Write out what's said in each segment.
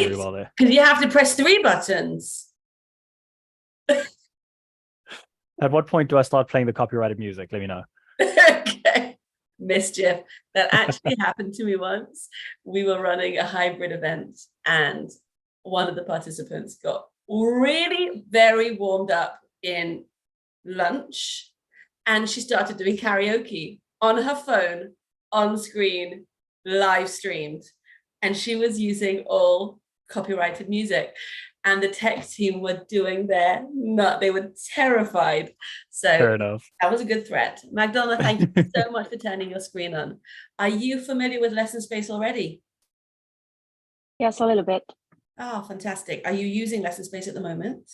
very well there. Because you have to press 3 buttons. At what point do I start playing the copyrighted music? Let me know. Okay. Mischief. That actually happened to me once. We were running a hybrid event and one of the participants got really very warmed up in lunch and she started doing karaoke on her phone, on screen, live streamed. And she was using all copyrighted music. And the tech team were doing they were terrified. So fair enough. That was a good threat. Magdalena, thank you so much for turning your screen on. Are you familiar with Lesson Space already? Yes, a little bit. Oh, fantastic. Are you using Lesson Space at the moment?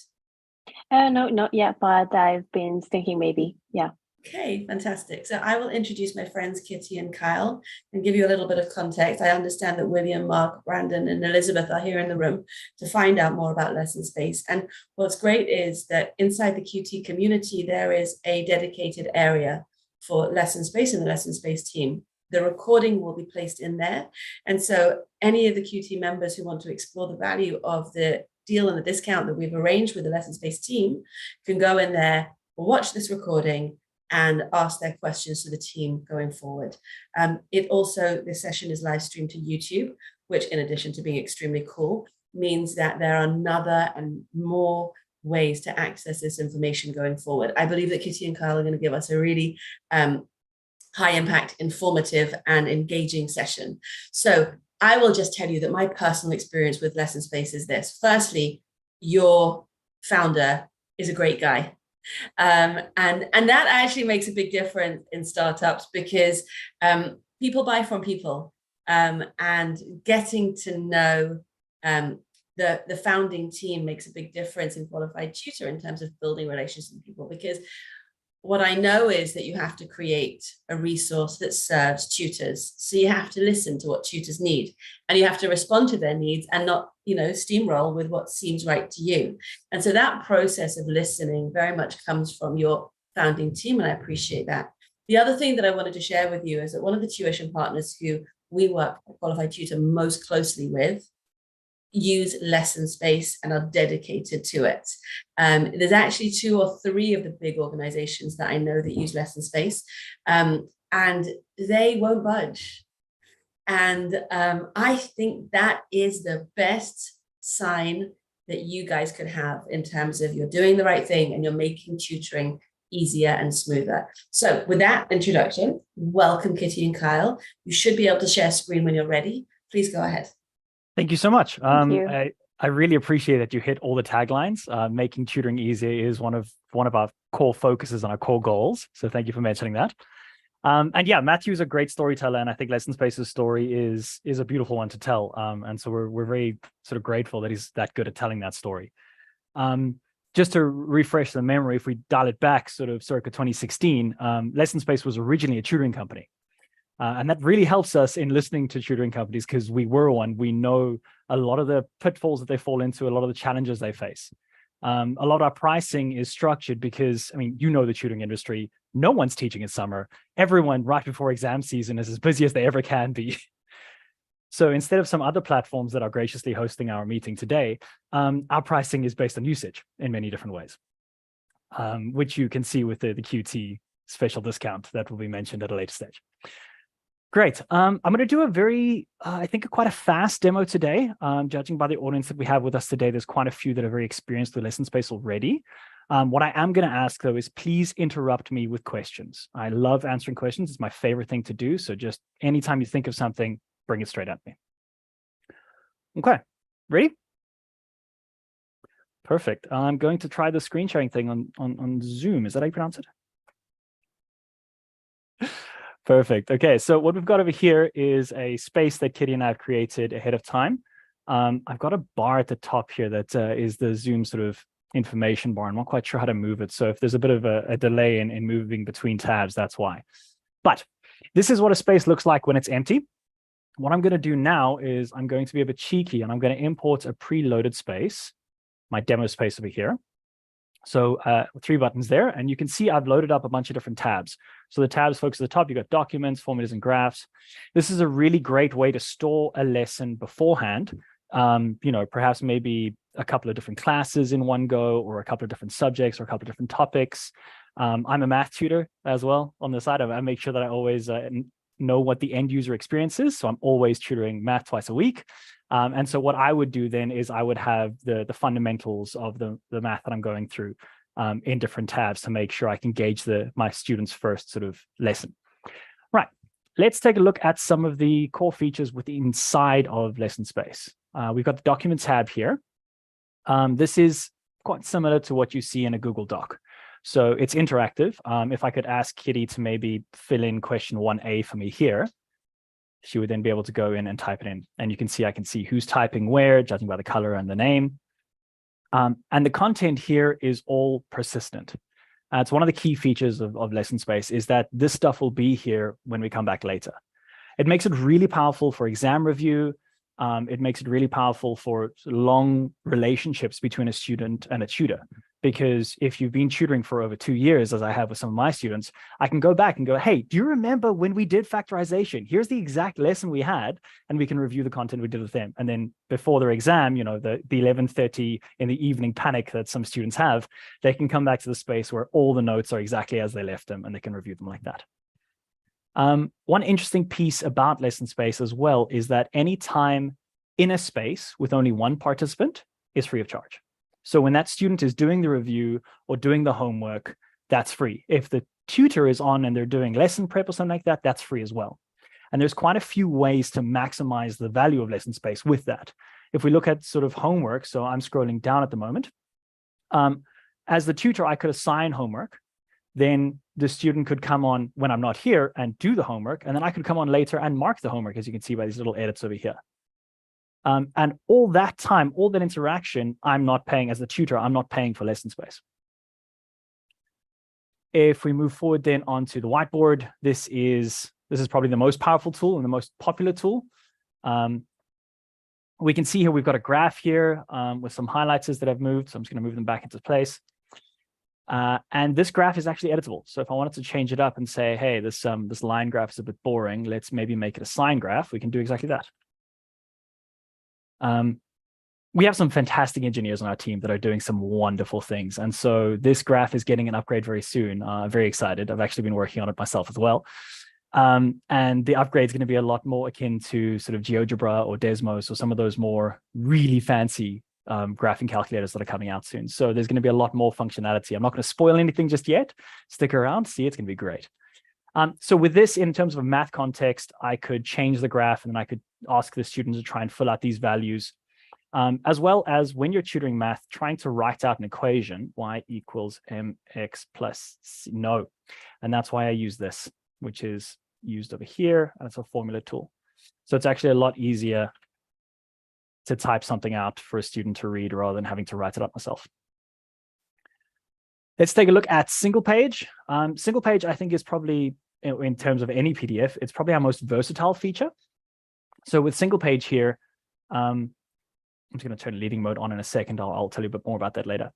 No, not yet, but I've been thinking maybe, yeah. Okay, fantastic. So I will introduce my friends Kitty and Kyle and give you a little bit of context. I understand that William, Mark, Brandon, and Elizabeth are here in the room to find out more about Lesson Space. And what's great is that inside the QT community, there is a dedicated area for Lesson Space and the Lesson Space team. The recording will be placed in there. And so any of the QT members who want to explore the value of the deal and the discount that we've arranged with the Lesson Space team can go in there, watch this recording, and ask their questions to the team going forward. This session is live streamed to YouTube, which in addition to being extremely cool, means that there are another and more ways to access this information going forward. I believe that Kitty and Kyle are going to give us a really high impact, informative and engaging session. So I will just tell you that my personal experience with Lesson Space is this. Firstly, your founder is a great guy. And that actually makes a big difference in startups because people buy from people, and getting to know the founding team makes a big difference in Qualified Tutor in terms of building relationships with people. Because what I know is that you have to create a resource that serves tutors. So you have to listen to what tutors need and you have to respond to their needs and not, steamroll with what seems right to you. And so that process of listening very much comes from your founding team. And I appreciate that. The other thing that I wanted to share with you is that one of the tuition partners who we work at Qualified Tutor most closely with use Lesson Space and are dedicated to it. There's actually 2 or 3 of the big organizations that I know that use Lesson Space, and they won't budge. And I think that is the best sign that you guys could have in terms of you're doing the right thing and you're making tutoring easier and smoother. So with that introduction, welcome Kitty and Kyle. You should be able to share screen when you're ready. Please go ahead. Thank you so much. Thank you. I really appreciate that you hit all the taglines. Making tutoring easier is one of our core focuses and our core goals. So thank you for mentioning that. And yeah, Matthew's a great storyteller, and I think Lesson Space's story is a beautiful one to tell. And so we're very sort of grateful that he's that good at telling that story. Just to refresh the memory, if we dial it back sort of circa 2016, Lesson Space was originally a tutoring company. And that really helps us in listening to tutoring companies because we were one. We know a lot of the pitfalls that they fall into, a lot of the challenges they face. A lot of our pricing is structured because, the tutoring industry, no one's teaching in summer. Everyone right before exam season is as busy as they ever can be. So instead of some other platforms that are graciously hosting our meeting today, our pricing is based on usage in many different ways, which you can see with the QT special discount that will be mentioned at a later stage. Great. I'm going to do a very, I think, quite a fast demo today. Judging by the audience that we have with us today, there's quite a few that are very experienced with Lesson Space already. What I am going to ask, though, is please interrupt me with questions. I love answering questions. It's my favorite thing to do. So just anytime you think of something, bring it straight at me. Okay. Ready? Perfect. I'm going to try the screen sharing thing on Zoom. Is that how you pronounce it? Perfect. Okay, so what we've got over here is a space that Kitty and I have created ahead of time. I've got a bar at the top here that is the Zoom sort of information bar. I'm not quite sure how to move it. So if there's a bit of a delay in moving between tabs, that's why. But this is what a space looks like when it's empty. What I'm going to do now is I'm going to be a bit cheeky and I'm going to import a preloaded space, my demo space over here. So 3 buttons there, and you can see I've loaded up a bunch of different tabs. So the tabs, folks, at the top, you've got documents, formulas, and graphs. This is a really great way to store a lesson beforehand perhaps maybe a couple of different classes in one go, or a couple of different subjects, or a couple of different topics. I'm a math tutor as well on the side. I make sure that I always know what the end user experience is. So I'm always tutoring math twice a week. And so what I would do then is I would have the fundamentals of the math that I'm going through in different tabs to make sure I can gauge my students' first sort of lesson. Right, let's take a look at some of the core features within inside of Lesson Space. We've got the document tab here. This is quite similar to what you see in a Google Doc. So it's interactive. If I could ask Kitty to maybe fill in question 1A for me here, she would then be able to go in and type it in. And you can see, I can see who's typing where, judging by the color and the name. And the content here is all persistent. It's one of the key features of Lesson Space is that this stuff will be here when we come back later. It makes it really powerful for exam review. It makes it really powerful for long relationships between a student and a tutor. Because if you've been tutoring for over 2 years, as I have with some of my students, I can go back and go, hey, do you remember when we did factorization? Here's the exact lesson we had, and we can review the content we did with them. And then before their exam, the 11:30 in the evening panic that some students have, they can come back to the space where all the notes are exactly as they left them, and they can review them like that. One interesting piece about Lesson Space as well is that any time in a space with only one participant is free of charge. So when that student is doing the review or doing the homework, that's free. If the tutor is on and they're doing lesson prep or something like that, that's free as well. And there's quite a few ways to maximize the value of Lesson Space with that. If we look at sort of homework, so I'm scrolling down at the moment. As the tutor, I could assign homework. Then the student could come on when I'm not here and do the homework. And then I could come on later and mark the homework, as you can see by these little edits over here. And all that time, all that interaction, I'm not paying as the tutor, I'm not paying for Lesson Space. If we move forward then onto the whiteboard, this is probably the most powerful tool and the most popular tool. We can see here we've got a graph here with some highlighters that I've moved. So I'm just going to move them back into place. And this graph is actually editable. So if I wanted to change it up and say, hey, this line graph is a bit boring, let's maybe make it a sine graph, we can do exactly that. We have some fantastic engineers on our team that are doing some wonderful things. And so this graph is getting an upgrade very soon. I'm very excited. I've actually been working on it myself as well. And the upgrade is going to be a lot more akin to sort of GeoGebra or Desmos or some of those more really fancy graphing calculators that are coming out soon. So there's going to be a lot more functionality. I'm not going to spoil anything just yet. Stick around, see, it's going to be great. So with this, in terms of a math context, I could change the graph and then I could ask the student to try and fill out these values, as well as when you're tutoring math, trying to write out an equation, y equals mx plus c, no. And that's why I use this, which is used over here, and it's a formula tool. So it's actually a lot easier to type something out for a student to read rather than having to write it up myself. Let's take a look at single page. Single page, I think, is probably, in terms of any PDF, it's probably our most versatile feature. So with single page here, I'm just going to turn leading mode on in a second. I'll tell you a bit more about that later.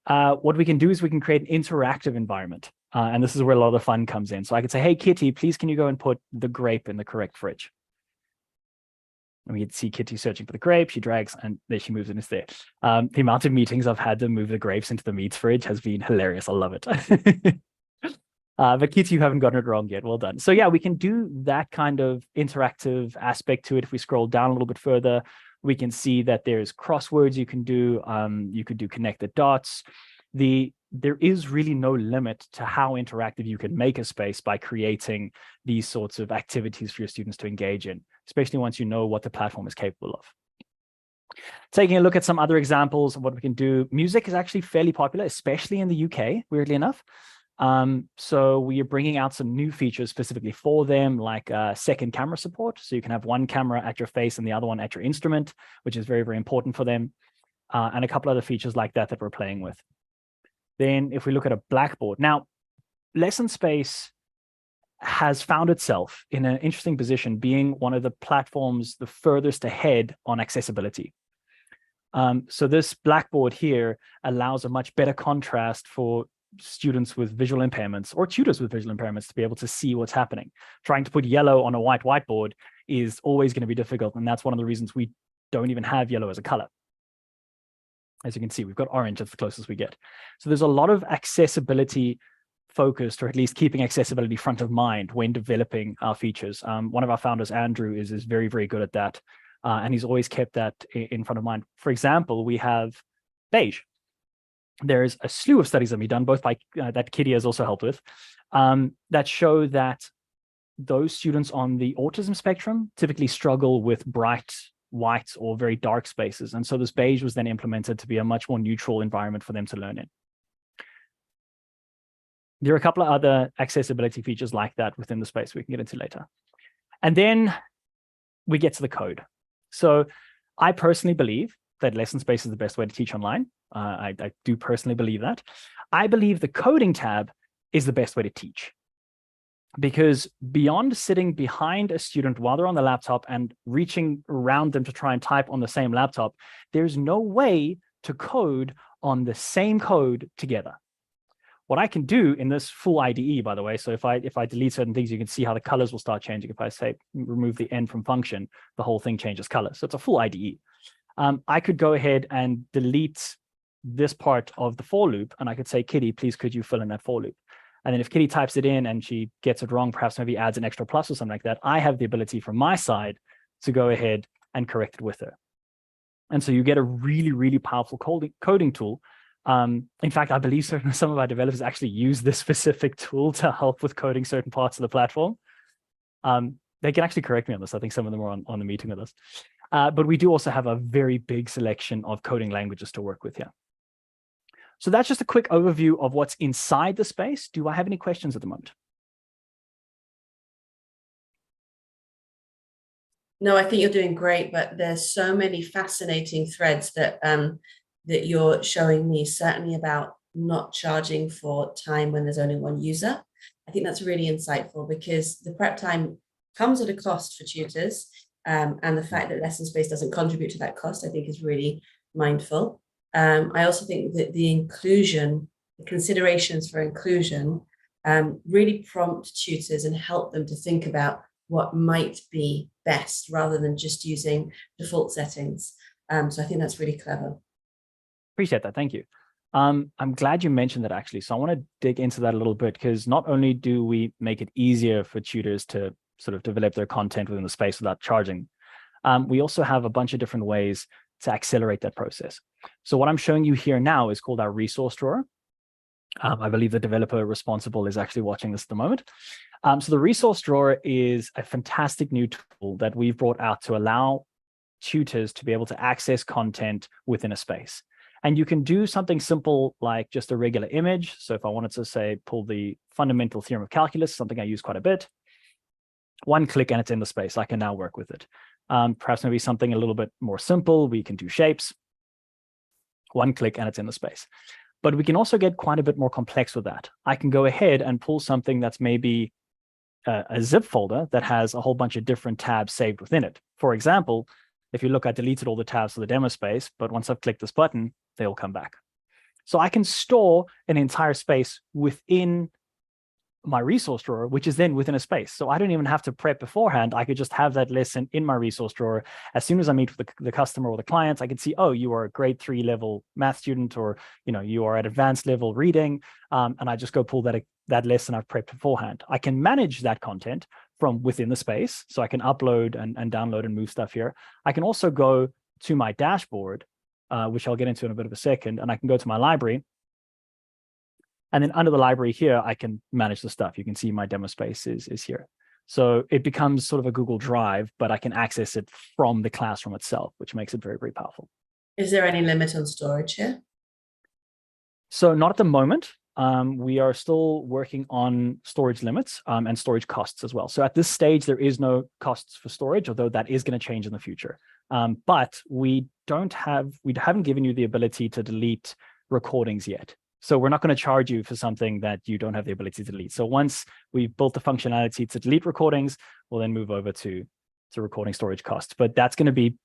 What we can do is we can create an interactive environment. And this is where a lot of the fun comes in. So I could say, hey, Kitty, please, can you go and put the grape in the correct fridge? And we can see Kitty searching for the grape. She drags and there she moves and it's there. The amount of meetings I've had to move the grapes into the meats fridge has been hilarious. I love it. But Kitty, you haven't gotten it wrong yet. Well done. So yeah, we can do that kind of interactive aspect to it. If we scroll down a little bit further, we can see that there's crosswords you can do. You could do connect the dots. There is really no limit to how interactive you can make a space by creating these sorts of activities for your students to engage in, especially once you know what the platform is capable of. Taking a look at some other examples of what we can do, music is actually fairly popular, especially in the UK, weirdly enough. So we are bringing out some new features specifically for them, like second camera support. So you can have one camera at your face and the other one at your instrument, which is very, very important for them. And a couple other features like that that we're playing with. Then if we look at a Blackboard, now Lesson Space has found itself in an interesting position, being one of the platforms the furthest ahead on accessibility. So this Blackboard here allows a much better contrast for students with visual impairments or tutors with visual impairments to be able to see what's happening. Trying to put yellow on a white whiteboard is always going to be difficult. And that's one of the reasons we don't even have yellow as a color. As you can see, we've got orange, that's the closest we get. So there's a lot of accessibility focused, or at least keeping accessibility front of mind when developing our features. One of our founders, Andrew, is very, very good at that. And he's always kept that in front of mind. For example, we have beige. There's a slew of studies that have been done, both by that Kitty has also helped with, that show that those students on the autism spectrum typically struggle with bright white or very dark spaces. And so this beige was then implemented to be a much more neutral environment for them to learn in. There are a couple of other accessibility features like that within the space we can get into later. And then we get to the code. So I personally believe that lesson space is the best way to teach online. I do personally believe that. I believe the coding tab is the best way to teach, because beyond sitting behind a student while they're on the laptop and reaching around them to try and type on the same laptop, there's no way to code on the same code together. What I can do in this full IDE, by the way, so if I delete certain things, you can see how the colors will start changing. If I say remove the end from function, the whole thing changes color. So it's a full IDE. I could go ahead and delete this part of the for loop, and I could say, Kitty, please could you fill in that for loop? And then if Kitty types it in and she gets it wrong, perhaps maybe adds an extra plus or something like that, I have the ability from my side to go ahead and correct it with her. And so you get a really, really powerful coding tool. In fact, I believe some of our developers actually use this specific tool to help with coding certain parts of the platform. They can actually correct me on this. I think some of them are on the meeting with us. But we do also have a very big selection of coding languages to work with here. So that's just a quick overview of what's inside the space. Do I have any questions at the moment? No, I think you're doing great, but there's so many fascinating threads that that you're showing me, certainly about not charging for time when there's only one user. I think that's really insightful, because the prep time comes at a cost for tutors, and the fact that lesson space doesn't contribute to that cost, I think, is really mindful. I also think that the inclusion, the considerations for inclusion, really prompt tutors and help them to think about what might be best rather than just using default settings. So I think that's really clever. Appreciate that. Thank you. I'm glad you mentioned that, actually. So I want to dig into that a little bit, because not only do we make it easier for tutors to sort of develop their content within the space without charging, we also have a bunch of different ways to accelerate that process. So what I'm showing you here now is called our resource drawer. I believe the developer responsible is actually watching this at the moment. So the resource drawer is a fantastic new tool that we've brought out to allow tutors to be able to access content within a space. And you can do something simple like just a regular image. So if I wanted to say, pull the fundamental theorem of calculus, something I use quite a bit, one click and it's in the space. I can now work with it. Perhaps maybe something a little bit more simple. We can do shapes, one click and it's in the space. But we can also get quite a bit more complex with that. I can go ahead and pull something that's maybe a zip folder that has a whole bunch of different tabs saved within it. For example, if you look, I deleted all the tabs for the demo space, but once I've clicked this button, they'll come back. So I can store an entire space within my resource drawer, which is then within a space. So I don't even have to prep beforehand. I could just have that lesson in my resource drawer. As soon as I meet with the customer or the clients, I can see, oh, you are a grade 3 level math student, or you are at advanced level reading, and I just go pull that lesson I've prepped beforehand. I can manage that content from within the space, so I can upload and download and move stuff here. I can also go to my dashboard, which I'll get into in a bit of a second, and I can go to my library. And then under the library here, I can manage the stuff. You can see my demo space is here. So it becomes sort of a Google Drive, but I can access it from the classroom itself, which makes it very, very powerful. Is there any limit on storage here? So not at the moment. We are still working on storage limits and storage costs as well. So at this stage, there is no costs for storage, although that is going to change in the future. But we haven't given you the ability to delete recordings yet. So we're not going to charge you for something that you don't have the ability to delete. So once we've built the functionality to delete recordings, we'll then move over to recording storage costs. But that's going to be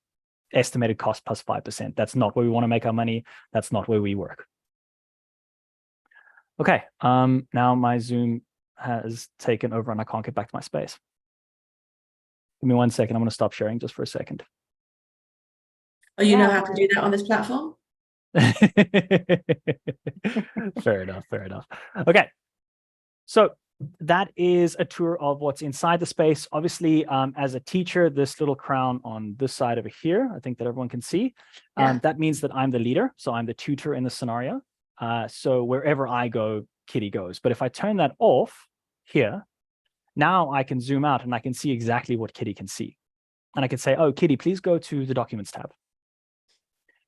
estimated cost plus 5%. That's not where we want to make our money. That's not where we work. Okay, now my Zoom has taken over and I can't get back to my space. Give me 1 second. I'm going to stop sharing just for a second. Oh, you Yeah, know how to do that on this platform? Fair enough, fair enough. Okay, so that is a tour of what's inside the space. Obviously, as a teacher, this little crown on this side over here, I think that everyone can see, that means that I'm the leader. So I'm the tutor in the scenario. So wherever I go, Kitty goes. But if I turn that off here, now I can zoom out and I can see exactly what Kitty can see. And I can say, oh, Kitty, please go to the Documents tab.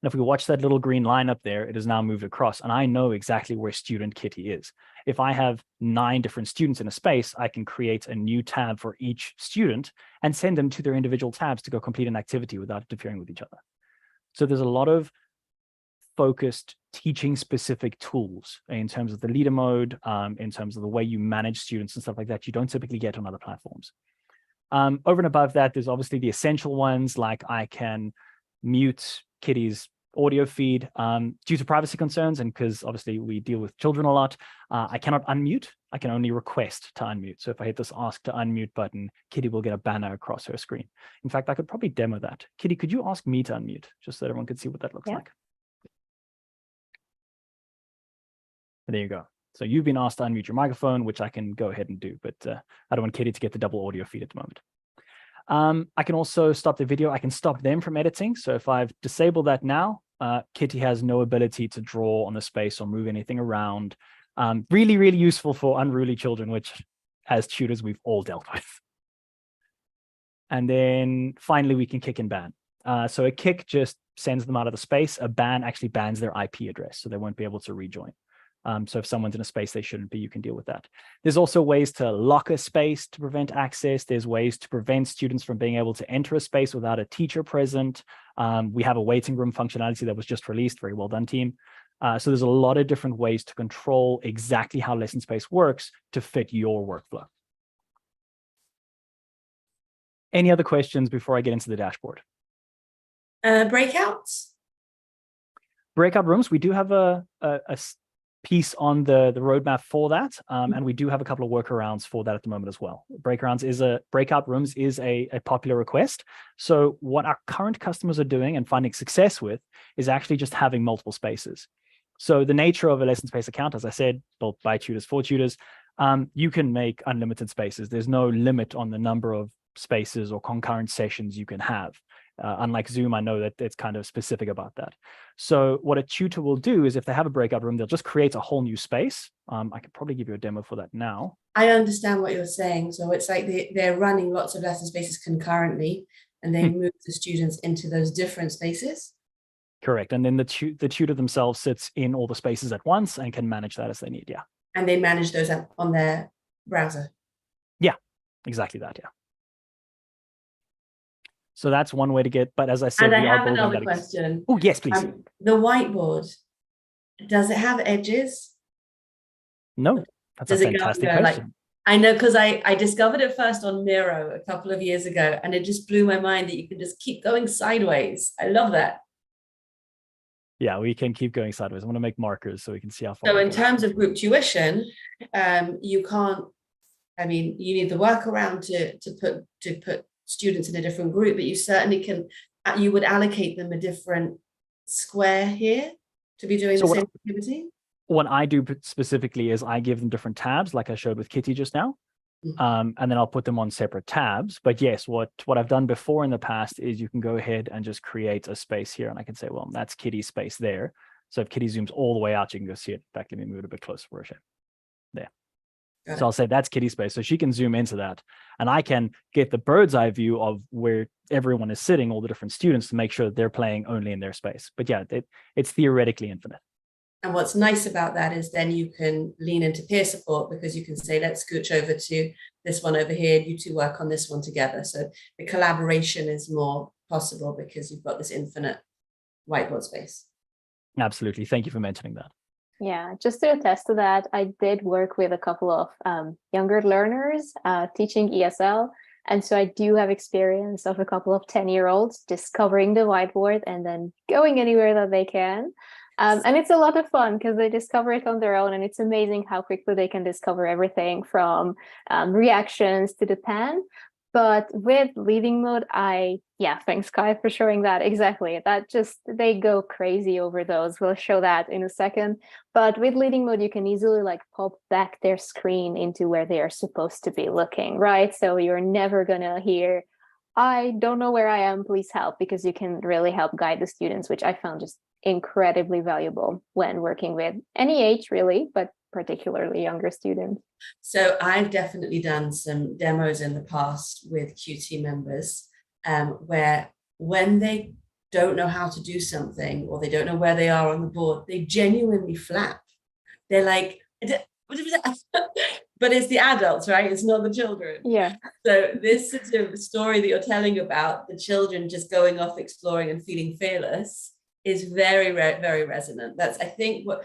And if we watch that little green line up there, it has now moved across, and I know exactly where student Kitty is. If I have 9 different students in a space, I can create a new tab for each student and send them to their individual tabs to go complete an activity without interfering with each other. So there's a lot of focused teaching specific tools in terms of the leader mode, in terms of the way you manage students and stuff like that you don't typically get on other platforms. Over and above that, there's obviously the essential ones, like I can mute Kitty's audio feed due to privacy concerns, and because obviously we deal with children a lot, I cannot unmute. I can only request to unmute. So if I hit this ask to unmute button, Kitty will get a banner across her screen. In fact, I could probably demo that. Kitty, could you ask me to unmute, just so everyone could see what that looks like? And there you go. So you've been asked to unmute your microphone, which I can go ahead and do, but I don't want Kitty to get the double audio feed at the moment. I can also stop the video. I can stop them from editing. So if I've disabled that now, Kitty has no ability to draw on the space or move anything around. Really, really useful for unruly children, which as tutors, we've all dealt with. And then finally, we can kick and ban. So a kick just sends them out of the space. A ban actually bans their IP address, so they won't be able to rejoin. So if someone's in a space they shouldn't be, you can deal with that. There's also ways to lock a space to prevent access. There's ways to prevent students from being able to enter a space without a teacher present. We have a waiting room functionality that was just released. Very well done, team. So there's a lot of different ways to control exactly how lesson space works to fit your workflow. Any other questions before I get into the dashboard? Breakouts? Breakout rooms, we do have a piece on the roadmap for that, and we do have a couple of workarounds for that at the moment as well. Breakout rooms is a popular request. So what our current customers are doing and finding success with is actually just having multiple spaces. So the nature of a lesson space account, as I said, built by tutors for tutors, you can make unlimited spaces. There's no limit on the number of spaces or concurrent sessions you can have. Unlike Zoom, I know that it's kind of specific about that. So what a tutor will do is if they have a breakout room, they'll just create a whole new space. I could probably give you a demo for that now. I understand what you're saying. So it's like they're running lots of lesson spaces concurrently, and they move the students into those different spaces. Correct. And then the tutor themselves sits in all the spaces at once and can manage that as they need. Yeah. And they manage those on their browser. Yeah, exactly that. Yeah. So that's one way to get, but as I said, And I we are have building another that. question. Oh, yes, please. The whiteboard, does it have edges? No, that's Does a it go fantastic under, question. like, I know, because I discovered it first on Miro a couple of years ago, and it just blew my mind that you can just keep going sideways. I love that. Yeah, we can keep going sideways. I'm going to make markers so we can see how far. So in terms of group tuition, you can't, I mean, you need the workaround to put students in a different group, but you certainly can, you would allocate them a different square here to be doing the same activity. What I do specifically is I give them different tabs, like I showed with Kitty just now, and then I'll put them on separate tabs. But yes, what I've done before in the past is you can go ahead and just create a space here, and I can say, well, that's Kitty's space there. So if Kitty zooms all the way out, you can go see it. In fact, let me move it a bit closer for a second. There. So I'll say that's Kitty's space. So she can zoom into that, and I can get the bird's eye view of where everyone is sitting, all the different students, to make sure that they're playing only in their space. But yeah, it's theoretically infinite. And what's nice about that is then you can lean into peer support, because you can say, let's scooch over to this one over here. You two work on this one together. So the collaboration is more possible because you've got this infinite whiteboard space. Absolutely. Thank you for mentioning that. Yeah, just to attest to that, I did work with a couple of younger learners teaching ESL. And so I do have experience of a couple of 10-year-olds discovering the whiteboard and then going anywhere that they can. And it's a lot of fun because they discover it on their own, and it's amazing how quickly they can discover everything from reactions to the pen. But with leading mode, I Yeah, thanks, Kai, for showing that. Exactly. That just, they go crazy over those. We'll show that in a second. But with leading mode, you can easily like pop back their screen into where they are supposed to be looking, right? So you're never gonna hear, I don't know where I am, please help, because you can really help guide the students, which I found just incredibly valuable when working with any age, really, but particularly younger students. So I've definitely done some demos in the past with QT members where when they don't know how to do something or they don't know where they are on the board, they genuinely flap. They're like, but it's the adults, right? It's not the children. Yeah. So this sort of story that you're telling about the children just going off exploring and feeling fearless is very, very resonant. That's, I think, what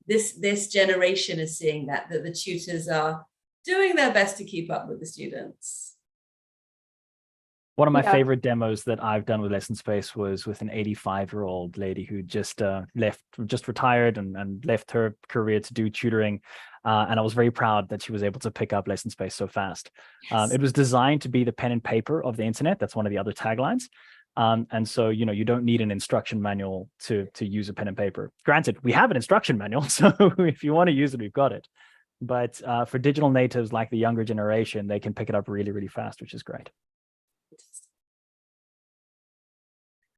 this generation is seeing, that the tutors are doing their best to keep up with the students. One of my favorite demos that I've done with Lesson Space was with an 85-year-old lady who just retired and left her career to do tutoring. And I was very proud that she was able to pick up Lesson Space so fast. Yes. It was designed to be the pen and paper of the internet. That's one of the other taglines. And so, you don't need an instruction manual to use a pen and paper. Granted, we have an instruction manual, so if you want to use it, we've got it. But for digital natives like the younger generation, they can pick it up really, really fast, which is great.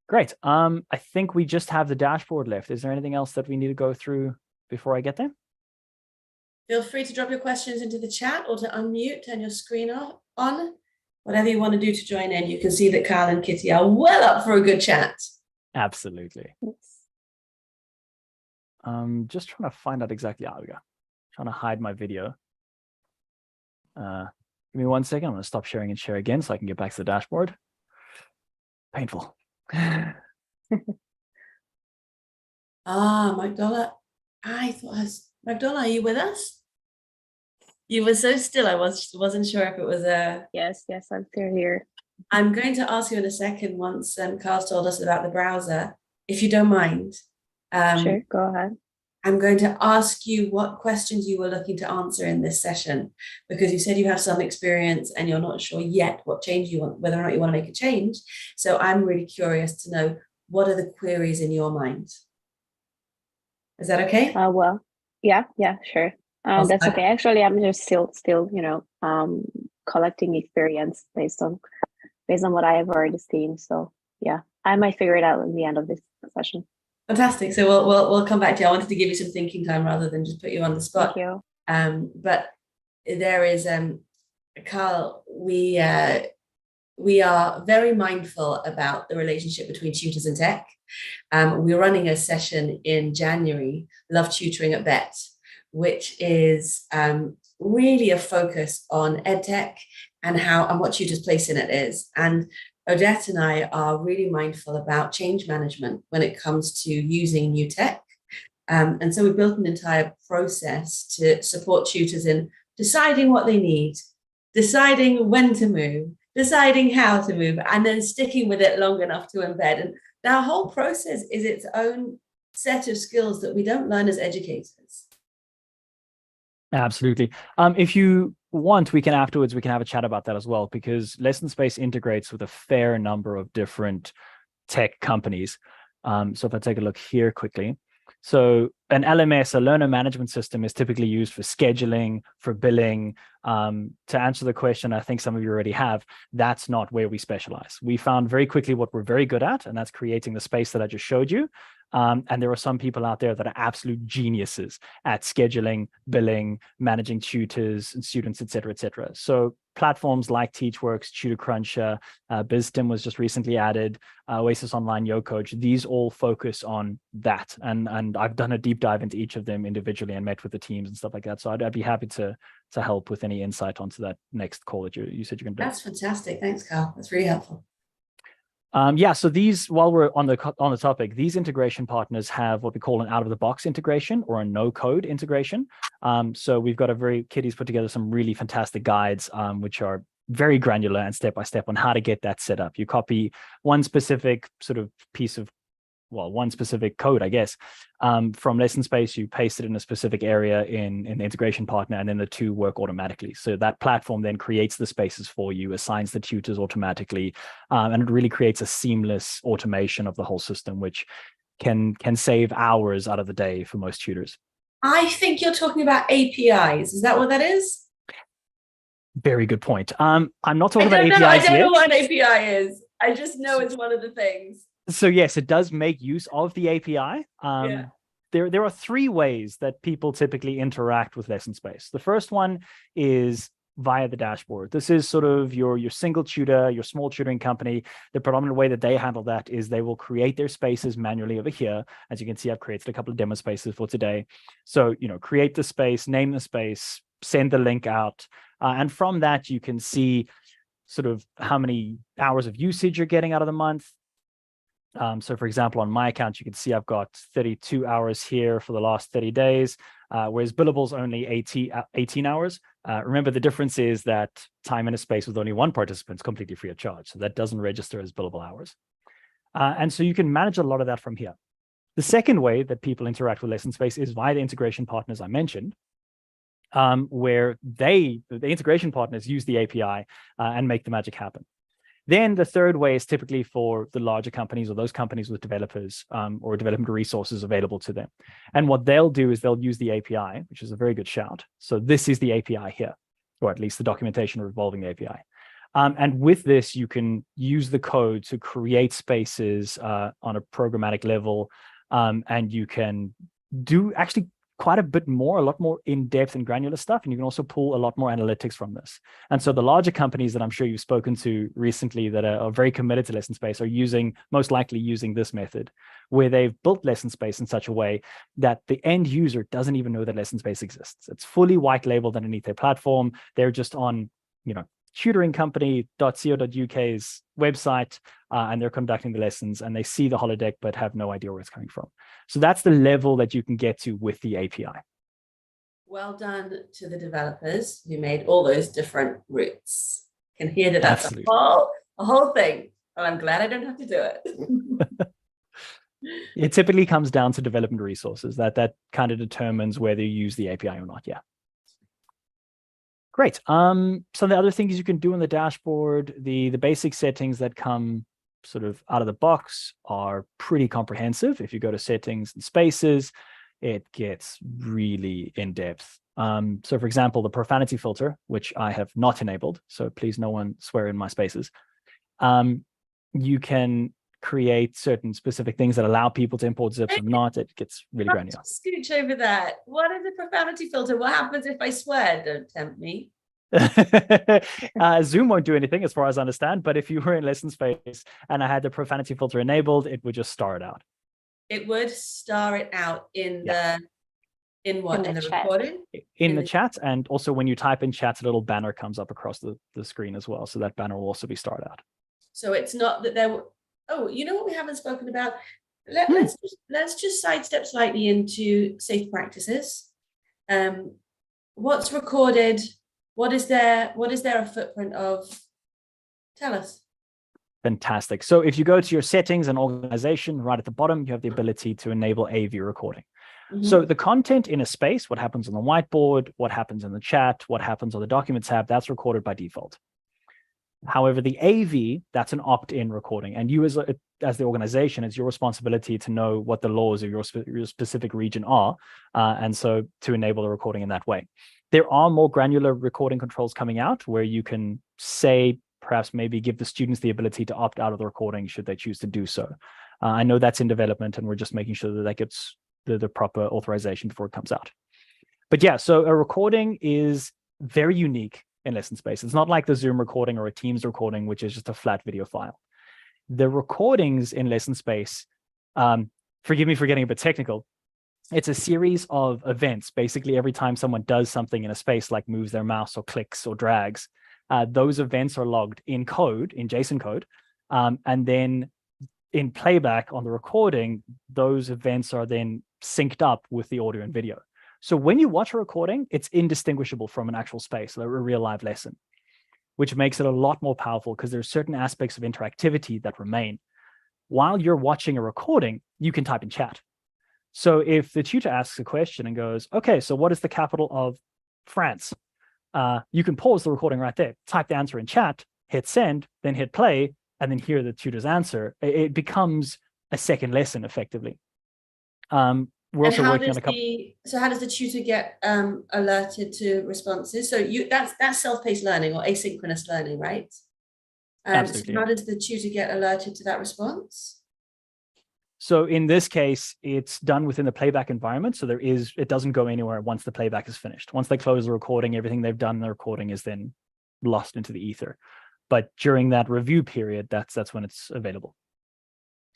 Great. I think we just have the dashboard left. Is there anything else that we need to go through before I get there? Feel free to drop your questions into the chat or to unmute, turn your screen on. Whatever you want to do to join in. You can see that Carl and Kitty are well up for a good chat. Absolutely. Just trying to find out exactly how we go. Trying to hide my video. Give me 1 second. I'm going to stop sharing and share again so I can get back to the dashboard. Painful. Magdala. Magdala, are you with us? You were so still. I wasn't sure if it was a. Yes, I'm still here. I'm going to ask you in a second once Carl's told us about the browser, if you don't mind. Sure, go ahead. I'm going to ask you what questions you were looking to answer in this session, because you said you have some experience and you're not sure yet what change you want, whether or not you want to make a change. So I'm really curious to know, what are the queries in your mind? Is that okay? Well, yeah, sure. That's okay. Actually, I'm just still, collecting experience based on what I have already seen. So yeah, I might figure it out at the end of this session. Fantastic. So we'll come back to you. I wanted to give you some thinking time rather than just put you on the spot. Thank you. But there is, Carl, we are very mindful about the relationship between tutors and tech. We're running a session in January, Love Tutoring at BET, which is really a focus on EdTech and what tutors' place in it is. And Odette and I are really mindful about change management when it comes to using new tech. And so we built an entire process to support tutors in deciding what they need, deciding when to move, deciding how to move, and then sticking with it long enough to embed. And our whole process is its own set of skills that we don't learn as educators. Absolutely. If you want, we can have a chat about that as well, because Lesson Space integrates with a fair number of different tech companies. So if I take a look here quickly. So an LMS, a learner management system, is typically used for scheduling, for billing. To answer the question, I think some of you already have, that's not where we specialize. We found very quickly what we're very good at, and that's creating the space that I just showed you. And there are some people out there that are absolute geniuses at scheduling, billing, managing tutors and students, et cetera, et cetera. So platforms like TeachWorks, TutorCruncher, BizStim was just recently added, Oasis Online, YoCoach, these all focus on that. And I've done a deep dive into each of them individually and met with the teams and stuff like that. So I'd be happy to help with any insight onto that next call that you said you're going to do. That's fantastic. Thanks, Carl. That's really helpful. So these, while we're on the topic, these integration partners have what we call an out-of-the-box integration or a no-code integration. So we've got Kitty's put together some really fantastic guides, which are very granular and step-by-step on how to get that set up. You copy one specific sort of piece of one specific code, I guess, from Lesson Space. You paste it in a specific area in the integration partner, and then the two work automatically. So that platform then creates the spaces for you, assigns the tutors automatically, and it really creates a seamless automation of the whole system, which can save hours out of the day for most tutors. I think you're talking about APIs. Is that what that is? Very good point. I'm not talking about APIs I don't yet. know what an API is. I just know it's one of the things. So yes, it does make use of the API. Yeah. There are three ways that people typically interact with Lesson Space. The first one is via the dashboard. This is sort of your single tutor, your small tutoring company. The predominant way that they handle that is they will create their spaces manually over here. As you can see, I've created a couple of demo spaces for today. So, create the space, name the space, send the link out. And from that, you can see sort of how many hours of usage you're getting out of the month. So for example, on my account, you can see I've got 32 hours here for the last 30 days, whereas billable's only 18 hours. Remember, the difference is that time in a space with only one participant is completely free of charge. So that doesn't register as billable hours. And so you can manage a lot of that from here. The second way that people interact with Lesson Space is via the integration partners I mentioned, where the integration partners use the API and make the magic happen. Then the third way is typically for the larger companies or those companies with developers or development resources available to them. And what they'll do is they'll use the API, which is a very good shout. So this is the API here, or at least the documentation revolving the API. And with this, you can use the code to create spaces on a programmatic level, and you can do actually quite a bit more, a lot more in-depth and granular stuff. And you can also pull a lot more analytics from this. And so the larger companies that I'm sure you've spoken to recently that are very committed to Lesson Space are most likely using this method, where they've built Lesson Space in such a way that the end user doesn't even know that Lesson Space exists. It's fully white labeled underneath their platform. They're just on, tutoringcompany.co.uk's website, and they're conducting the lessons, and they see the holodeck but have no idea where it's coming from. So that's the level that you can get to with the API. Well done to the developers who made all those different routes. Can hear that that's a whole thing. Well, I'm glad I don't have to do it. It typically comes down to development resources. That kind of determines whether you use the API or not. Yeah. Great. Some of the other things you can do on the dashboard, the basic settings that come sort of out of the box are pretty comprehensive. If you go to settings and spaces, it gets really in depth. So for example, the profanity filter, which I have not enabled, so please no one swear in my spaces. You can create certain specific things that allow people to import zips or not. It gets really granular. Scooch over that. What is a profanity filter? What happens if I swear? Don't tempt me. Zoom won't do anything as far as I understand, but if you were in Lesson Space and I had the profanity filter enabled, it would just star it out. It would star it out in the recording? In the chat, and also when you type in chat, a little banner comes up across the screen as well. So that banner will also be starred out. So it's not that there. Oh, you know what we haven't spoken about? Let's just sidestep slightly into safe practices. What's recorded? What is there a footprint of? Tell us. Fantastic. So if you go to your settings and organization, right at the bottom, you have the ability to enable AV recording. Mm-hmm. So the content in a space, what happens on the whiteboard, what happens in the chat, what happens on the document tab, that's recorded by default. However, the AV, that's an opt-in recording. And you as the organization, it's your responsibility to know what the laws of your specific region are. And so to enable the recording in that way. There are more granular recording controls coming out where you can say, perhaps maybe give the students the ability to opt out of the recording should they choose to do so. I know that's in development and we're just making sure that gets the proper authorization before it comes out. But yeah, so a recording is very unique in Lesson Space. It's not like the Zoom recording or a Teams recording, which is just a flat video file. The recordings in Lesson Space, forgive me for getting a bit technical, it's a series of events. Basically, every time someone does something in a space, like moves their mouse or clicks or drags, those events are logged in code, in JSON code, and then in playback on the recording, those events are then synced up with the audio and video. So when you watch a recording, it's indistinguishable from an actual space, a real live lesson, which makes it a lot more powerful because there's certain aspects of interactivity that remain. while you're watching a recording, you can type in chat. So if the tutor asks a question and goes, okay, so what is the capital of France? You can pause the recording right there, type the answer in chat, hit send, then hit play, and then hear the tutor's answer. It becomes a second lesson effectively. We're also working on a couple. So how does the tutor get alerted to responses? So that's self-paced learning or asynchronous learning, right? Absolutely. So how does the tutor get alerted to that response? So in this case, it's done within the playback environment. So it doesn't go anywhere once the playback is finished. Once they close the recording, everything they've done in the recording is then lost into the ether. But during that review period, that's when it's available.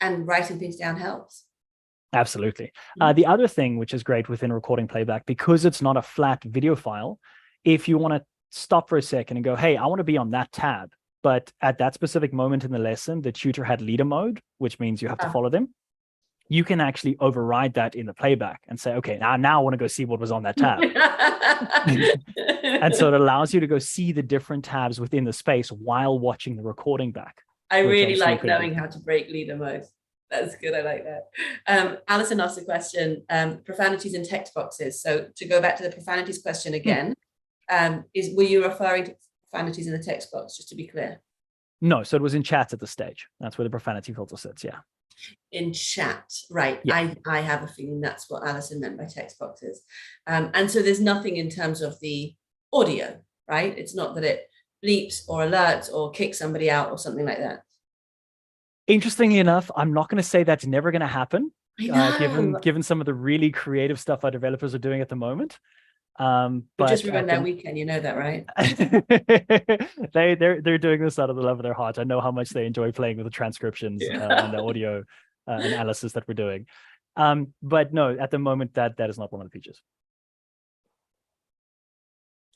And writing things down helps. Absolutely. The other thing, which is great within recording playback, because it's not a flat video file, if you want to stop for a second and go, hey, I want to be on that tab, but at that specific moment in the lesson, the tutor had leader mode, which means you have to follow them. You can actually override that in the playback and say, okay, now I want to go see what was on that tab. And so it allows you to go see the different tabs within the space while watching the recording back. I really like knowing how to break leader mode. That's good. I like that. Alison asked a question, profanities in text boxes. So to go back to the profanities question again, were you referring to profanities in the text box, just to be clear? No, so it was in chat at the stage. That's where the profanity filter sits, yeah. In chat, right. Yeah. I have a feeling that's what Alison meant by text boxes. And so there's nothing in terms of the audio, right? It's not that it bleeps or alerts or kicks somebody out or something like that. Interestingly enough, I'm not going to say that's never going to happen, given some of the really creative stuff our developers are doing at the moment. But just ruined their weekend, you know that, right? They're doing this out of the love of their heart. I know how much they enjoy playing with the transcriptions and the audio analysis that we're doing. But no, at the moment, that is not one of the features.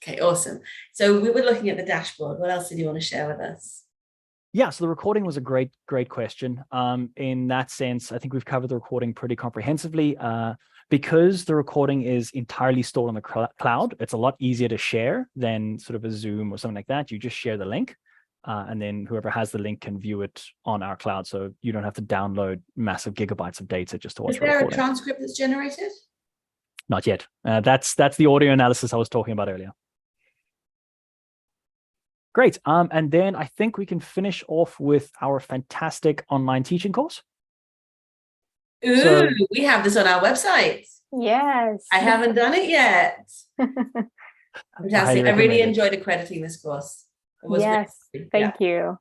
Okay, awesome. So we were looking at the dashboard. What else did you want to share with us? Yeah, so the recording was a great question. In that sense, I think we've covered the recording pretty comprehensively. Because the recording is entirely stored on the cloud, it's a lot easier to share than sort of a Zoom or something like that. You just share the link, and then whoever has the link can view it on our cloud. So you don't have to download massive gigabytes of data just to watch. Is there a transcript that's generated? Not yet. That's the audio analysis I was talking about earlier. Great. And then I think we can finish off with our fantastic online teaching course. Ooh, so, we have this on our website. Yes. I haven't done it yet. Fantastic. I really enjoyed accrediting this course. Yes, thank you.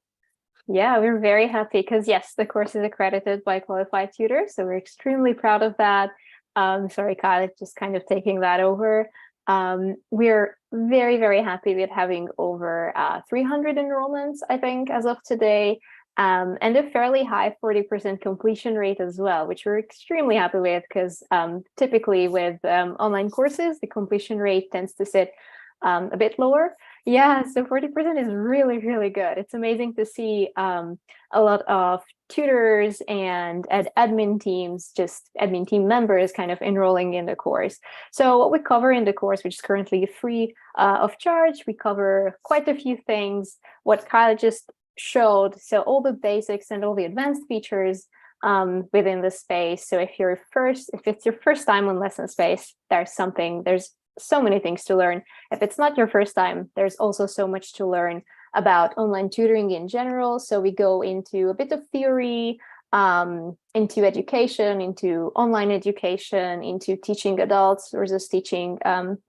Yeah, we're very happy because yes, the course is accredited by qualified tutors. So we're extremely proud of that. Sorry, Kyle, just kind of taking that over. We're very, very happy with having over 300 enrollments, I think, as of today. And a fairly high 40% completion rate as well, which we're extremely happy with because typically with online courses, the completion rate tends to sit a bit lower. Yeah, so 40% is really, really good. It's amazing to see a lot of tutors and admin teams, just admin team members kind of enrolling in the course. So what we cover in the course, which is currently free of charge, we cover quite a few things. What Kyle just showed, so all the basics and all the advanced features within the space. So if it's your first time on Lesson Space, there's so many things to learn. If it's not your first time, there's also so much to learn about online tutoring in general. So we go into a bit of theory, into education, into online education, into teaching adults versus teaching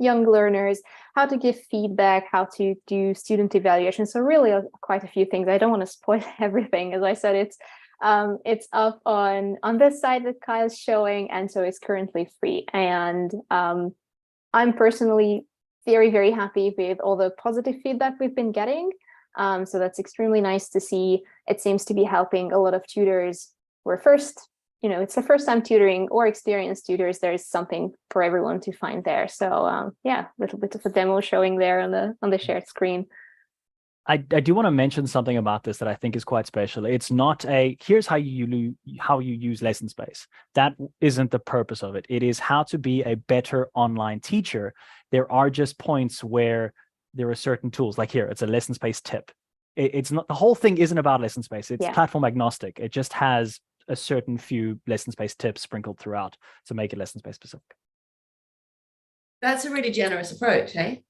young learners, how to give feedback, how to do student evaluation. So really quite a few things. I don't want to spoil everything. As I said, it's up on this side that Kyle's showing, and so it's currently free. And I'm personally very, very happy with all the positive feedback we've been getting. So that's extremely nice to see. It seems to be helping a lot of tutors who are it's the first time tutoring or experienced tutors. There's something for everyone to find there. So yeah, a little bit of a demo showing there on the shared screen. I do want to mention something about this that I think is quite special. It's not here's how you use Lesson Space. That isn't the purpose of it. It is how to be a better online teacher. There are just points where there are certain tools, like here, it's a Lesson Space tip. It's not, the whole thing isn't about Lesson Space. It's platform agnostic. It just has a certain few lesson space tips sprinkled throughout to make it lesson space specific. That's a really generous approach, hey?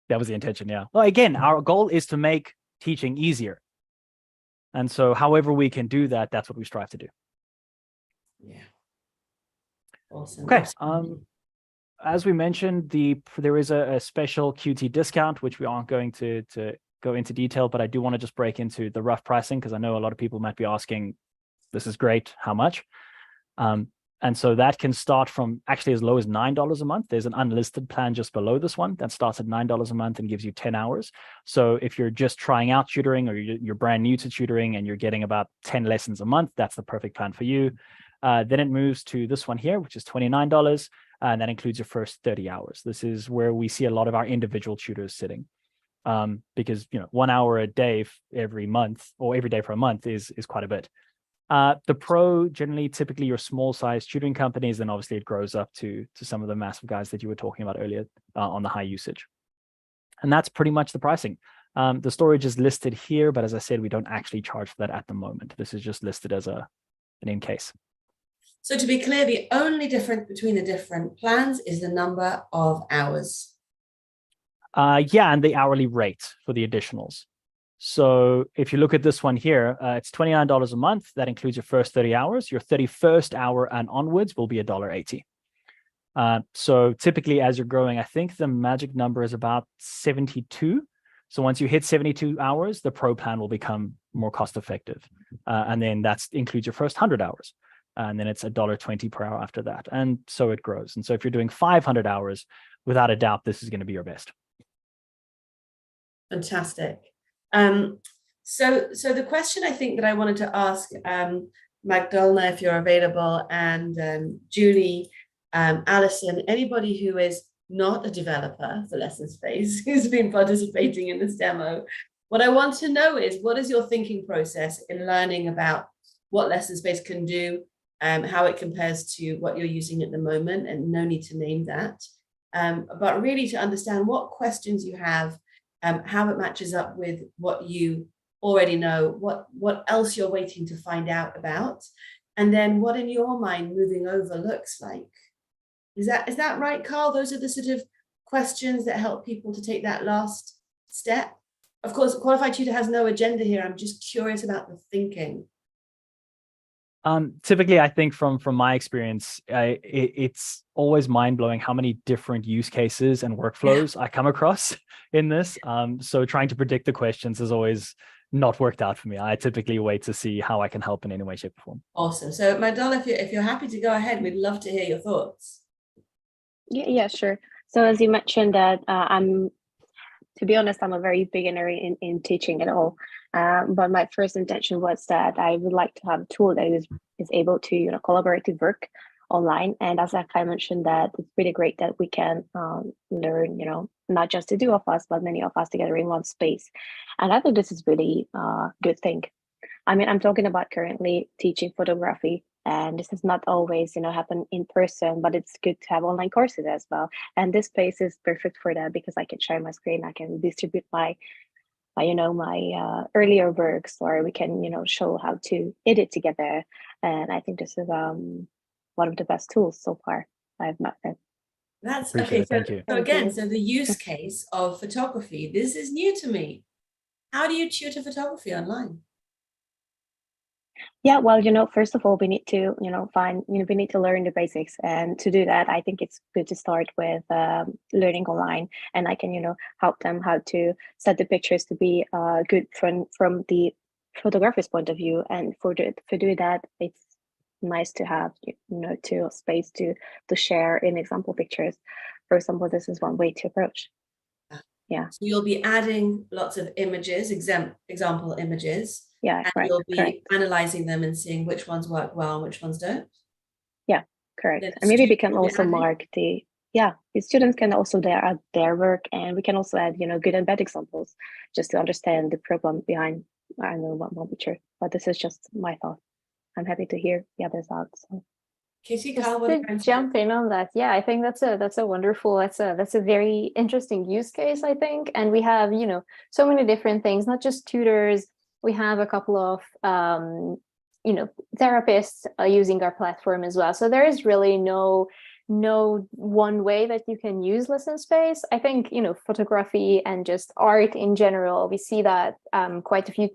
That was the intention, yeah. Well, again, our goal is to make teaching easier. And so however we can do that, that's what we strive to do. Yeah. Awesome. Okay. As we mentioned, there is a special QT discount, which we aren't going to go into detail, but I do want to just break into the rough pricing because I know a lot of people might be asking, this is great, how much? And so that can start from actually as low as $9 a month. There's an unlisted plan just below this one that starts at $9 a month and gives you 10 hours. So if you're just trying out tutoring or you're brand new to tutoring and you're getting about 10 lessons a month, that's the perfect plan for you. Then it moves to this one here, which is $29. And that includes your first 30 hours. This is where we see a lot of our individual tutors sitting. Because 1 hour a day every month or every day for a month is quite a bit. The pro, generally, typically your small size tutoring companies, then obviously it grows up to some of the massive guys that you were talking about earlier on the high usage. And that's pretty much the pricing. The storage is listed here, but as I said, we don't actually charge for that at the moment. This is just listed as an in case. So to be clear, the only difference between the different plans is the number of hours. Yeah, and the hourly rate for the additionals. So if you look at this one here, it's $29 a month. That includes your first 30 hours. Your 31st hour and onwards will be $1.80. So typically as you're growing, I think the magic number is about 72. So once you hit 72 hours, the pro plan will become more cost effective. And then that includes your first 100 hours. And then it's $1.20 per hour after that. And so it grows. And so if you're doing 500 hours, without a doubt, this is going to be your best. Fantastic. So the question I think that I wanted to ask Magdalena, if you're available, and Julie, Alison, anybody who is not a developer for Lesson Space who's been participating in this demo, what I want to know is, what is your thinking process in learning about what Lesson Space can do, how it compares to what you're using at the moment, and no need to name that, but really to understand what questions you have, how it matches up with what you already know, what else you're waiting to find out about, and then what in your mind moving over looks like. Is that right, Carl? Those are the sort of questions that help people to take that last step. Of course, Qualified Tutor has no agenda here. I'm just curious about the thinking. Typically, I think from my experience, it's always mind-blowing how many different use cases and workflows I come across in this. So trying to predict the questions has always not worked out for me. I typically wait to see how I can help in any way, shape, or form. Awesome. So Magdalena, if you're happy to go ahead, we'd love to hear your thoughts. Yeah, sure. So as you mentioned that to be honest, I'm a very beginner in teaching at all. But my first intention was that I would like to have a tool that is able to, collaborate to work online. And as I kind of mentioned, that it's really great that we can learn, not just the two of us, but many of us together in one space. And I think this is really a good thing. I mean, I'm talking about currently teaching photography, and this does not always, happen in person, but it's good to have online courses as well. And this space is perfect for that because I can share my screen, I can distribute my earlier works, or we can, show how to edit together. And I think this is one of the best tools so far I've met. That's Appreciate okay. it. Thank you. So again, so the use case of photography, this is new to me. How do you tutor photography online? Yeah, well, first of all, we need to, we need to learn the basics. And to do that, I think it's good to start with learning online. And I can, help them how to set the pictures to be good from the photographer's point of view. And for doing that, it's nice to have, to space to share in example pictures. For example, this is one way to approach. Yeah. So you'll be adding lots of images, example images. Yeah, and right. you'll be correct. analyzing them and seeing which ones work well and which ones don't. Yeah, correct. And And maybe we can will be also adding- mark the students can also add their work, and we can also add good and bad examples just to understand the problem behind. I don't know one picture, but this is just my thought. I'm happy to hear the others out. So. Kitty, Just Carl, what to are your jump in on that, yeah, I think that's a wonderful, that's a very interesting use case, I think. And we have, so many different things, not just tutors. We have a couple of therapists using our platform as well. So there is really no one way that you can use Listen Space. I think, photography and just art in general, we see that quite a few,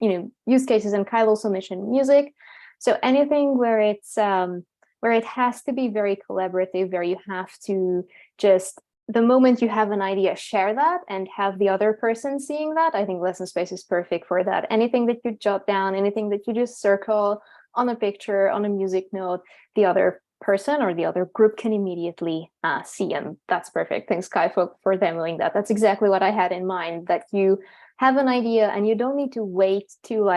use cases, and Kyle also mentioned music. So anything where it has to be very collaborative, where you have to just, the moment you have an idea, share that and have the other person seeing that, I think Listen Space is perfect for that. Anything that you jot down, anything that you just circle on a picture, on a music note, the other person or the other group can immediately see, and that's perfect. Thanks, Kai, for demoing that. That's exactly what I had in mind, that you have an idea and you don't need to wait to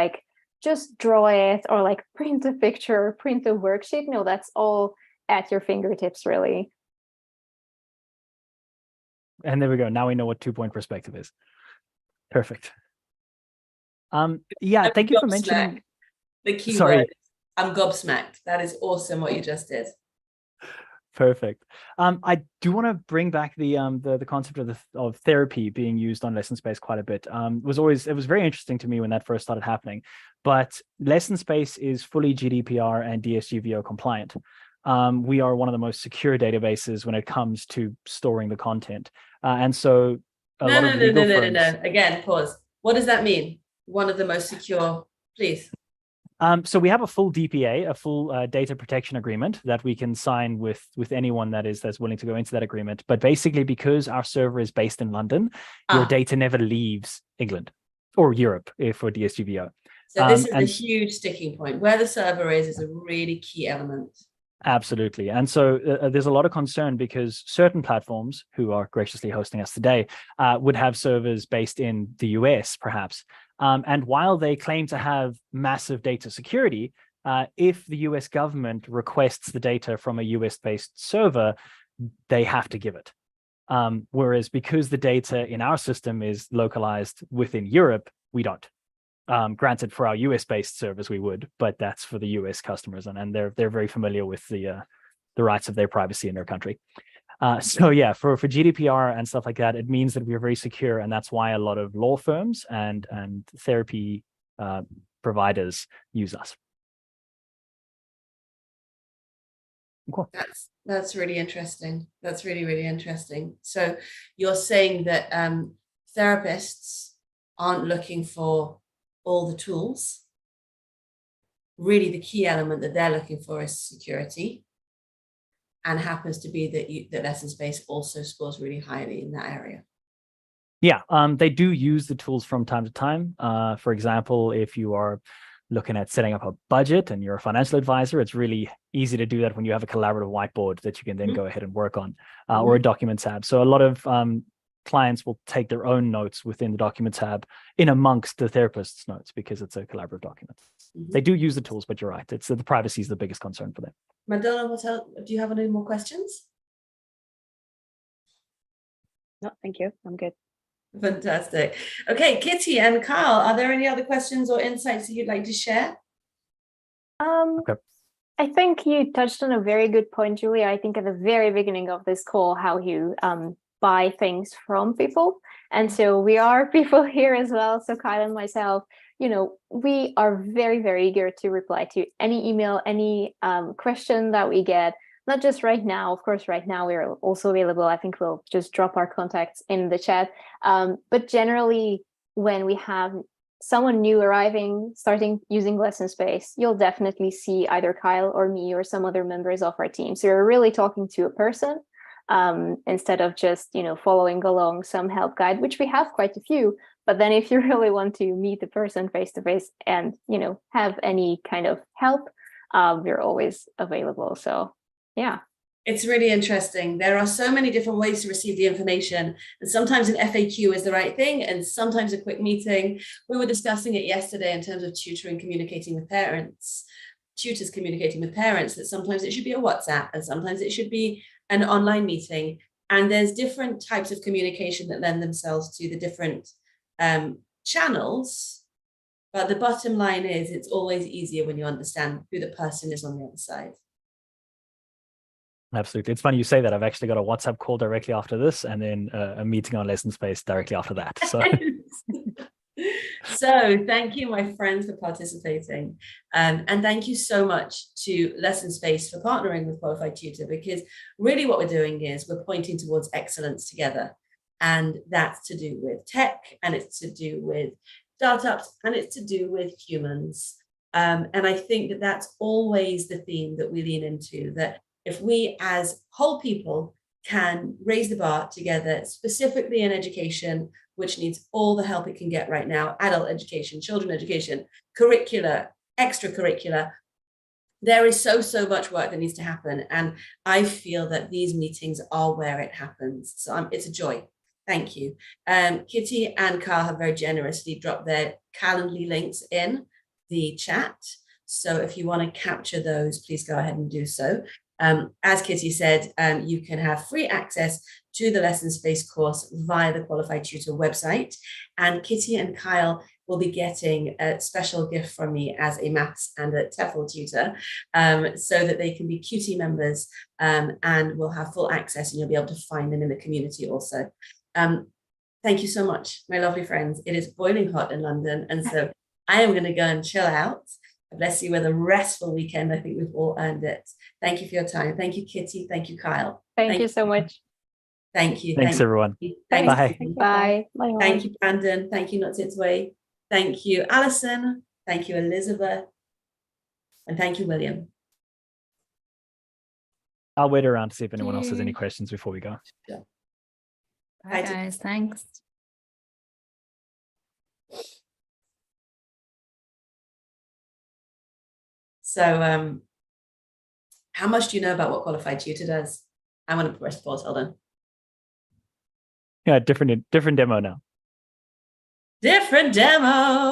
just draw it or print a picture, print a worksheet. No, that's all at your fingertips, really. And there we go. Now we know what 2-point perspective is. Perfect. Yeah, thank you for mentioning the key Sorry. word. I'm gobsmacked. That is awesome what you just did. Perfect. I do want to bring back the concept of therapy being used on Lesson Space quite a bit. It was very interesting to me when that first started happening. But Lesson Space is fully GDPR and DSGVO compliant. We are one of the most secure databases when it comes to storing the content. And so No. Again, pause. What does that mean? One of the most secure, please. So we have a full DPA, a full data protection agreement that we can sign with anyone that's willing to go into that agreement. But basically, because our server is based in London, your data never leaves England or Europe for DSGVO. So this is a huge sticking point. Where the server is a really key element. Absolutely. And so there's a lot of concern because certain platforms who are graciously hosting us today would have servers based in the US, perhaps. And while they claim to have massive data security, if the US government requests the data from a US-based server, they have to give it. Whereas because the data in our system is localized within Europe, we don't. Granted, for our US-based servers, we would, but that's for the US customers, and they're very familiar with the rights of their privacy in their country. So yeah, for GDPR and stuff like that, it means that we are very secure, and that's why a lot of law firms and therapy providers use us. Cool. That's really interesting. That's really interesting. So you're saying that therapists aren't looking for all the tools. Really, the key element that they're looking for is security, and happens to be that Lesson Space also scores really highly in that area. Yeah, they do use the tools from time to time. For example, if you are looking at setting up a budget and you're a financial advisor, it's really easy to do that when you have a collaborative whiteboard that you can then go ahead and work on, or a document tab. So a lot of clients will take their own notes within the document tab in amongst the therapist's notes because it's a collaborative document. They do use the tools, but you're right. It's the privacy is the biggest concern for them. Madonna, what else? Do you have any more questions? No, thank you. I'm good. Fantastic. Okay, Kitty and Carl, are there any other questions or insights that you'd like to share? Okay. I think you touched on a very good point, Julia. I think at the very beginning of this call, how you buy things from people. And so we are people here as well. So Kyle and myself, we are very, very eager to reply to any email, any question that we get, not just right now. Of course, right now we're also available. I think we'll just drop our contacts in the chat. But generally, when we have someone new arriving, starting using Lesson Space, you'll definitely see either Kyle or me or some other members of our team. So you're really talking to a person instead of just, following along some help guide, which we have quite a few. But then if you really want to meet the person face to face and, have any kind of help, we're always available. So, yeah. It's really interesting. There are so many different ways to receive the information, and sometimes an FAQ is the right thing, and sometimes a quick meeting. We were discussing it yesterday in terms of tutoring, communicating with parents, tutors communicating with parents, that sometimes it should be a WhatsApp and sometimes it should be an online meeting. And there's different types of communication that lend themselves to the different channels. But the bottom line is it's always easier when you understand who the person is on the other side. Absolutely. It's funny you say that. I've actually got a WhatsApp call directly after this, and then a meeting on Lesson Space directly after that. So So thank you, my friends, for participating. And thank you so much to Lesson Space for partnering with Qualified Tutor, because really what we're doing is we're pointing towards excellence together. And that's to do with tech, and it's to do with startups, and it's to do with humans. And I think that that's always the theme that we lean into, that if we as whole people can raise the bar together, specifically in education, which needs all the help it can get right now, adult education, children education, curricular, extracurricular, there is so much work that needs to happen. And I feel that these meetings are where it happens. So it's a joy. Thank you. Kitty and Carl have very generously dropped their Calendly links in the chat. So if you want to capture those, please go ahead and do so. As Kitty said, you can have free access to the Lesson Space course via the Qualified Tutor website. And Kitty and Kyle will be getting a special gift from me as a maths and a TEFL tutor, so that they can be QT members, and will have full access, and you'll be able to find them in the community also. Thank you so much, my lovely friends. It is boiling hot in London, and so I am going to go and chill out. Bless you with a restful weekend. I think we've all earned it. Thank you for your time. Thank you, Kitty. Thank you, Kyle. Thank you so much. Thank you. Thanks, everyone. Thanks. Bye. Bye. Thank you, Brandon. Thank you, Not Its Way. Thank you, Alison. Thank you, Elizabeth. And thank you, William. I'll wait around to see if anyone else has any questions before we go. Sure. Bye, guys. Thanks. So how much do you know about what Qualified Tutor does? I'm going to press pause. Hold on. Yeah, different demo now. Different demo.